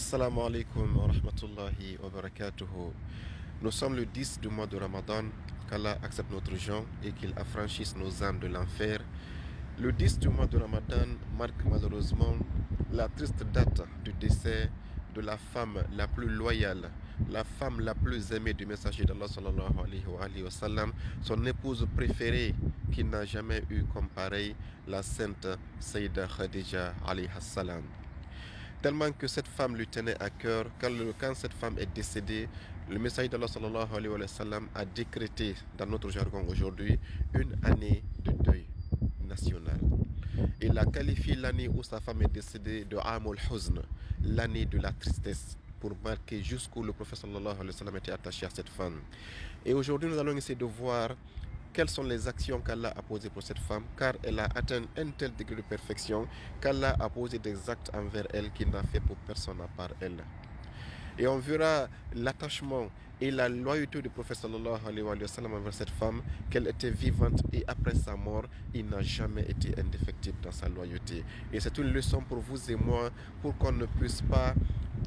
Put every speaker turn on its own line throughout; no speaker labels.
Assalamu alaikum wa rahmatullahi wa barakatuhu. Nous sommes le 10 du mois de Ramadan, qu'Allah accepte notre jeûne et qu'il affranchisse nos âmes de l'enfer. Le 10 du mois de Ramadan marque malheureusement la triste date du décès de la femme la plus loyale, la femme la plus aimée du messager d'Allah sallallahu alayhi wa sallam, son épouse préférée qui n'a jamais eu comme pareille, la sainte Sayyida Khadija alayha salam. Tellement que cette femme lui tenait à cœur, quand cette femme est décédée, le messager d'Allah sallallahu alayhi wa sallam a décrété dans notre jargon aujourd'hui une année de deuil national. Il a qualifié l'année où sa femme est décédée de Amul Huzn, l'année de la tristesse, pour marquer jusqu'où le prophète sallallahu alayhi wa sallam était attaché à cette femme. Et aujourd'hui, nous allons essayer de voir quelles sont les actions qu'Allah a posées pour cette femme, car elle a atteint un tel degré de perfection qu'Allah a posé des actes envers elle qu'il n'a fait pour personne à part elle. Et on verra l'attachement et la loyauté du prophète sallallahu alayhi wa sallam envers cette femme, qu'elle était vivante et après sa mort, il n'a jamais été indéfectible dans sa loyauté. Et c'est une leçon pour vous et moi, pour qu'on ne puisse pas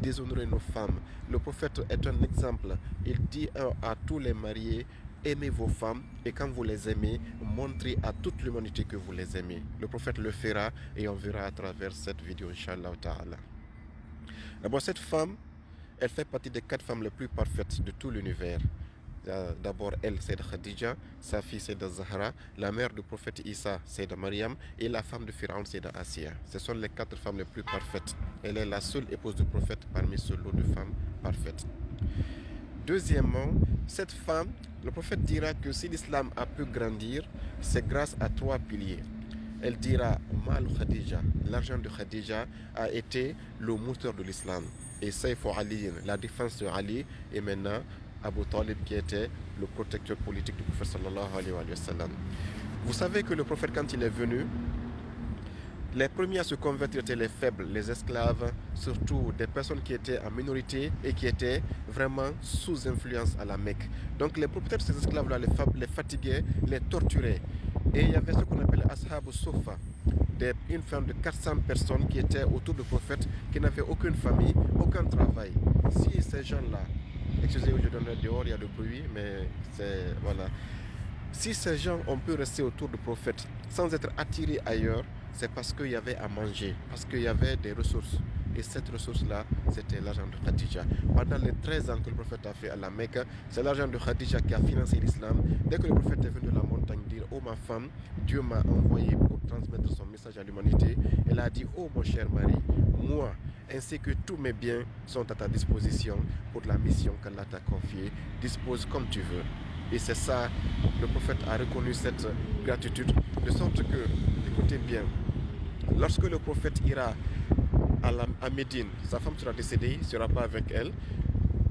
déshonorer nos femmes. Le prophète est un exemple. Il dit à tous les mariés: aimez vos femmes et quand vous les aimez, montrez à toute l'humanité que vous les aimez. Le prophète le fera et on verra à travers cette vidéo, Inch'Allah ta'ala. D'abord, cette femme, elle fait partie des 4 femmes les plus parfaites de tout l'univers. D'abord, elle, c'est Khadija, sa fille, c'est Zahra, la mère du prophète Isa, c'est Mariam, et la femme de Pharaon, c'est Asiya. Ce sont les 4 femmes les plus parfaites. Elle est la seule épouse du prophète parmi ce lot de femmes parfaites. Deuxièmement, cette femme, le prophète dira que si l'islam a pu grandir, c'est grâce à 3 piliers. Elle dira: Mal Khadija, l'argent de Khadija a été le moteur de l'islam. Et Saïf Ali, la défense de Ali, et maintenant Abu Talib qui était le protecteur politique du prophète sallallahu alayhi wa sallam. Vous savez que le prophète, quand il est venu, les premiers à se convertir étaient les faibles, les esclaves, surtout des personnes qui étaient en minorité et qui étaient vraiment sous influence à la Mecque. Donc les propriétaires de ces esclaves-là les fatiguaient, les torturaient. Et il y avait ce qu'on appelle Ashab al-Sufa, une femme de 400 personnes qui étaient autour du prophète, qui n'avaient aucune famille, aucun travail. Si ces gens-là, excusez-moi, je donne dehors, il y a le bruit, mais c'est, voilà. Si ces gens ont pu rester autour du prophète sans être attirés ailleurs, c'est parce qu'il y avait à manger, parce qu'il y avait des ressources. Et cette ressource-là, c'était l'argent de Khadija. Pendant les 13 ans que le prophète a fait à la Mecque, c'est l'argent de Khadija qui a financé l'islam. Dès que le prophète est venu de la montagne dire: oh ma femme, Dieu m'a envoyé pour transmettre son message à l'humanité, elle a dit: oh mon cher mari, moi, ainsi que tous mes biens sont à ta disposition pour la mission qu'Allah t'a confiée. Dispose comme tu veux. Et c'est ça, le prophète a reconnu cette gratitude, de sorte que, écoutez bien, lorsque le prophète ira à Médine, sa femme sera décédée, il ne sera pas avec elle.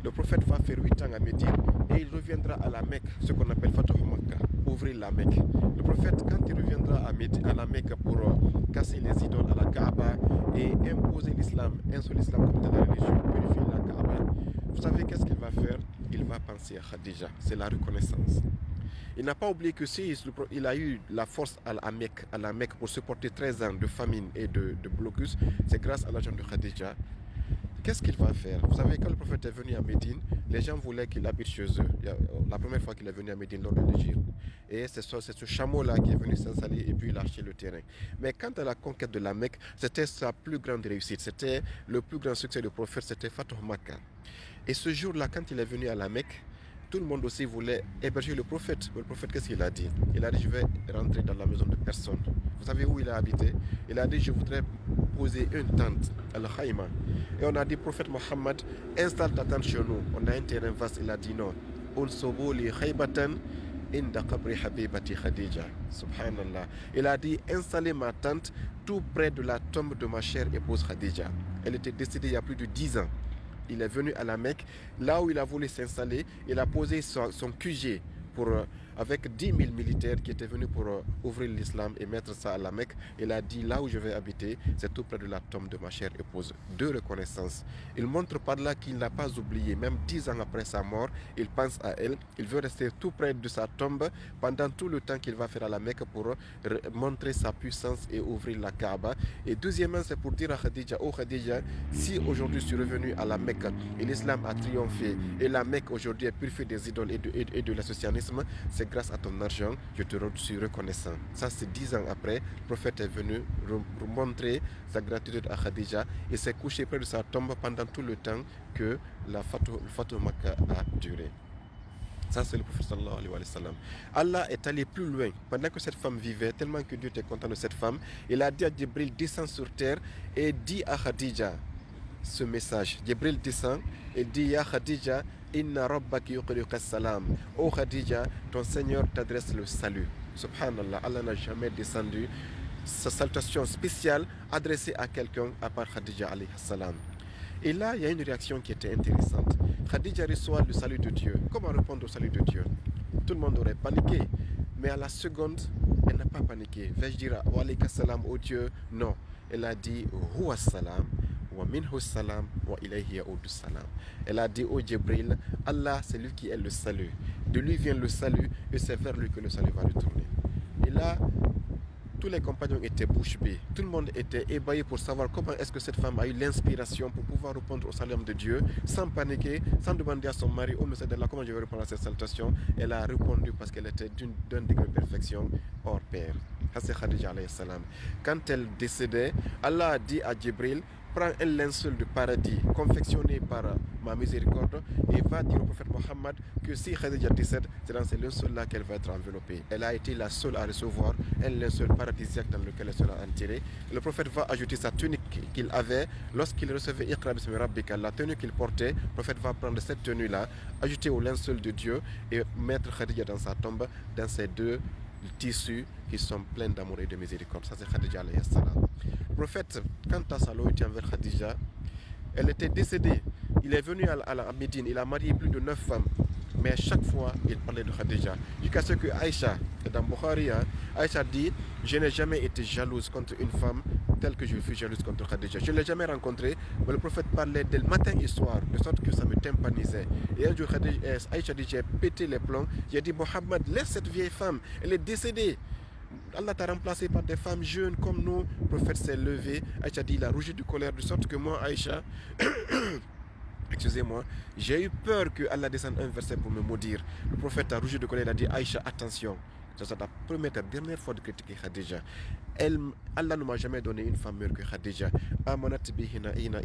Le prophète va faire 8 ans à Médine et il reviendra à la Mecque, ce qu'on appelle Fatah Makkah, ouvrir la Mecque. Le prophète, quand il reviendra à la Mecque pour casser les idoles à la Kaaba et imposer l'islam, un seul islam comme de la religion, purifier la Kaaba, vous savez qu'est-ce qu'il va faire? Il va penser à Khadija, c'est la reconnaissance. Il n'a pas oublié que si il a eu la force à la Mecque pour supporter 13 ans de famine et de blocus, c'est grâce à l'argent de Khadija. Qu'est-ce qu'il va faire? Vous savez, quand le prophète est venu à Médine, les gens voulaient qu'il habite chez eux. La première fois qu'il est venu à Médine lors de l'Hégire. Et c'est ce chameau-là qui est venu s'installer et puis il a acheté le terrain. Mais quant à la conquête de la Mecque, c'était sa plus grande réussite. C'était le plus grand succès du prophète, c'était Fatah Makkah. Et ce jour-là, quand il est venu à la Mecque, tout le monde aussi voulait héberger le prophète. Mais le prophète, qu'est-ce qu'il a dit? Il a dit: je vais rentrer dans la maison de personne. Vous savez où il a habité? Il a dit: je voudrais poser une tente, Al-Khaïma. Et on a dit: prophète Mohammed, installe ta tente chez nous. On a un terrain vaste. Il a dit: non. Subhanallah. Il a dit: installez ma tente tout près de la tombe de ma chère épouse Khadija. Elle était décédée il y a plus de 10 ans. Il est venu à la Mecque, là où il a voulu s'installer, il a posé son QG pour avec 10 000 militaires qui étaient venus pour ouvrir l'islam et mettre ça à la Mecque. Il a dit, là où je vais habiter, c'est tout près de la tombe de ma chère épouse. De reconnaissance. Il montre par là qu'il n'a pas oublié, même 10 ans après sa mort, il pense à elle. Il veut rester tout près de sa tombe pendant tout le temps qu'il va faire à la Mecque pour montrer sa puissance et ouvrir la Kaaba. Et deuxièmement, c'est pour dire à Khadija, oh Khadija, si aujourd'hui je suis revenu à la Mecque et l'islam a triomphé et la Mecque aujourd'hui est purifiée des idoles et de l'associationnisme, c'est grâce à ton argent, je te suis reconnaissant. Ça, c'est 10 ans après, le prophète est venu montrer sa gratitude à Khadija et s'est couché près de sa tombe pendant tout le temps que le Fatou Makkah a duré. Ça, c'est le prophète sallallahu alayhi wa sallam. Allah est allé plus loin. Pendant que cette femme vivait, tellement que Dieu était content de cette femme, il a dit à Jibril, descends sur terre et dit à Khadija ce message. Jibril descend et dit, Ya Khadija, inna rabbaki yuqriqa salam. Oh Khadija, ton Seigneur t'adresse le salut. Subhanallah, Allah n'a jamais descendu sa salutation spéciale adressée à quelqu'un à part Khadija alayhi salam. Et là, il y a une réaction qui était intéressante. Khadija reçoit le salut de Dieu. Comment répondre au salut de Dieu? Tout le monde aurait paniqué. Mais à la seconde, elle n'a pas paniqué. Vais-je dire wa alayka salam au Dieu? Non. Elle a dit huwa salam wa minhu salam wa ilayhi ya'udu salam. Elle a dit au Jibril, Allah c'est lui qui est le salut. De lui vient le salut et c'est vers lui que le salut va retourner. Et là, tous les compagnons étaient bouche bée. Tout le monde était ébahi pour savoir comment est-ce que cette femme a eu l'inspiration pour pouvoir répondre au salam de Dieu sans paniquer, sans demander à son mari, oh monsieur d'Allah, comment je vais répondre à cette salutation. Elle a répondu parce qu'elle était d'un degré de perfection hors pair. C'est Khadija alayhi salam. Quand elle décédait, Allah a dit à Jibril, prends un linceul de paradis confectionné par ma miséricorde et va dire au prophète Mohammed que si Khadija décède, c'est dans ce linceul-là qu'elle va être enveloppée. Elle a été la seule à recevoir un linceul paradisiaque dans lequel elle sera enterrée. Le prophète va ajouter sa tunique qu'il avait lorsqu'il recevait Iqra bismi rabbika, la tenue qu'il portait. Le prophète va prendre cette tenue-là, ajouter au linceul de Dieu et mettre Khadija dans sa tombe, dans ces deux tissus qui sont pleins d'amour et de miséricorde. Ça c'est Khadija alayhi salam. Le prophète, quand à sa loyauté envers Khadija, elle était décédée. Il est venu à Médine, il a marié plus de 9 femmes. Mais à chaque fois, il parlait de Khadija. Jusqu'à ce que Aïcha, dans Bukhari, Aïcha dit, je n'ai jamais été jalouse contre une femme telle que je fus jalouse contre Khadija. Je ne l'ai jamais rencontrée, mais le prophète parlait d'elle matin et soir, de sorte que ça me tympanisait. Et un jour, Aïcha dit, j'ai pété les plombs. J'ai dit, Mohammed, laisse cette vieille femme, elle est décédée. Allah t'a remplacé par des femmes jeunes comme nous. Le prophète s'est levé. Aïcha dit, il a rougi de colère, de sorte que moi, Aïcha, excusez-moi, j'ai eu peur que Allah descende un verset pour me maudire. Le prophète a rougi de colère, il a dit, Aïcha, attention. C'est la première et la dernière fois de critiquer Khadija. Allah ne m'a jamais donné une femme meilleure que Khadija. Amanat bihina ina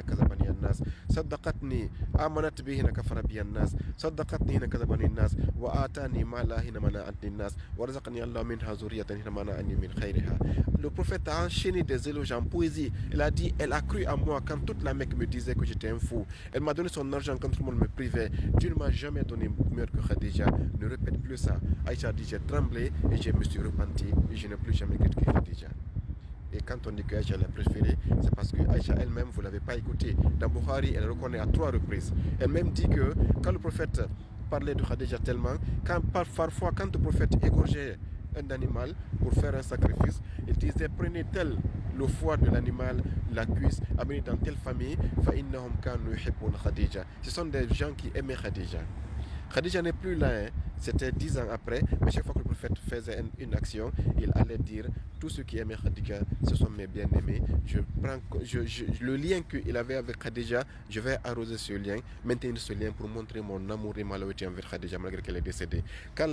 kazabani an-nas. Saddaqatni. Amanat bihina kafara bi an-nas. Saddaqatni ina kazabani an-nas. Wa atani ma la hina mana'atni an-nas. Wa razaqani Allah minha zurriyatan hina mana'ani min khayriha. Le prophète a enchaîné des éloges en poésie. Il a dit, elle a cru à moi quand toute la Mecque me disait que j'étais un fou. Elle m'a donné son argent quand tout le monde me privait. Dieu ne m'a jamais donné meilleur que Khadija. Ne répète plus ça. Aïcha dit, j'ai tremblé et je me suis repenti et je n'ai plus jamais critiqué Khadija. Et quand on dit que Aïcha l'a préférée, c'est parce que Aïcha elle-même, vous ne l'avez pas écoutée. Dans Bukhari, elle reconnaît à 3 reprises. Elle-même dit que quand le prophète parlait de Khadija tellement, parfois quand le prophète égorgeait un animal pour faire un sacrifice, il disait prenez tel le foie de l'animal, la cuisse, amenez dans telle famille, فَإِنَّهُمْ كَانُوا يُحِبُّونَ Khadija. Ce sont des gens qui aimaient Khadija. Khadija n'est plus là, c'était 10 ans après, mais chaque fois que le prophète faisait une action, il allait dire tous ceux qui aimaient Khadija, ce sont mes bien-aimés. Le lien qu'il avait avec Khadija, je vais arroser ce lien, maintenir ce lien pour montrer mon amour et ma loyauté envers Khadija malgré qu'elle est décédée. Quand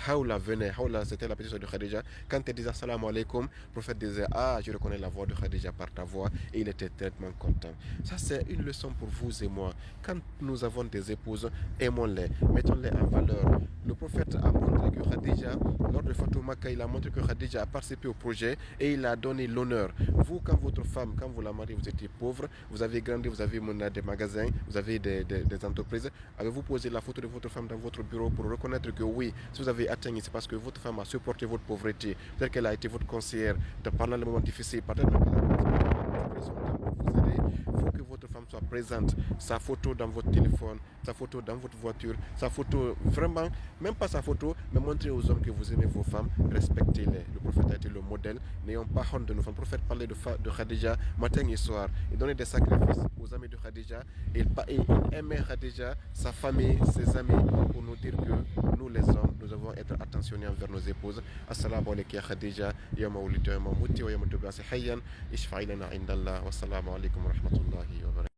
Hawla venait, Hawla c'était la petite soeur de Khadija, quand elle disait Assalamu alaikum, le prophète disait ah, je reconnais la voix de Khadija par ta voix, et il était tellement content. Ça c'est une leçon pour vous et moi. Quand nous avons des épouses, aimons-les, mettons-les en valeur. Le prophète a montré que Khadija, lors de Fatou Makkah, il a montré que Khadija a participé au projet et il a donné l'honneur. Vous, quand votre femme, quand vous la mariez, vous étiez pauvre, vous avez grandi, vous avez mené des magasins, vous avez des entreprises, avez-vous posé la photo de votre femme dans votre bureau pour reconnaître que oui, si vous avez atteint, c'est parce que votre femme a supporté votre pauvreté, peut-être qu'elle a été votre conseillère pendant les moments difficiles, peut-être qu'elle a pris son temps pour vous aider. Il faut que votre femme soit présente sa photo dans votre téléphone, sa photo dans votre voiture, sa photo vraiment, même pas sa photo, mais montrez aux hommes que vous aimez vos femmes, respectez-les. Le prophète a été le modèle, n'ayons pas honte de nos femmes. Le prophète parlait de Khadija matin et soir. Il donnait des sacrifices aux amis de Khadija. Il aimait Khadija, sa famille, ses amis, pour nous dire que nous les hommes, nous devons être attentionnés envers nos épouses. Assalamu alaikum ya Khadija, ya mawlid ya mamuti wa ya mutubasi hayyan, ishfa'i lana indallah, wassalamu alaikum wa rahmatullahi wa barakatuh.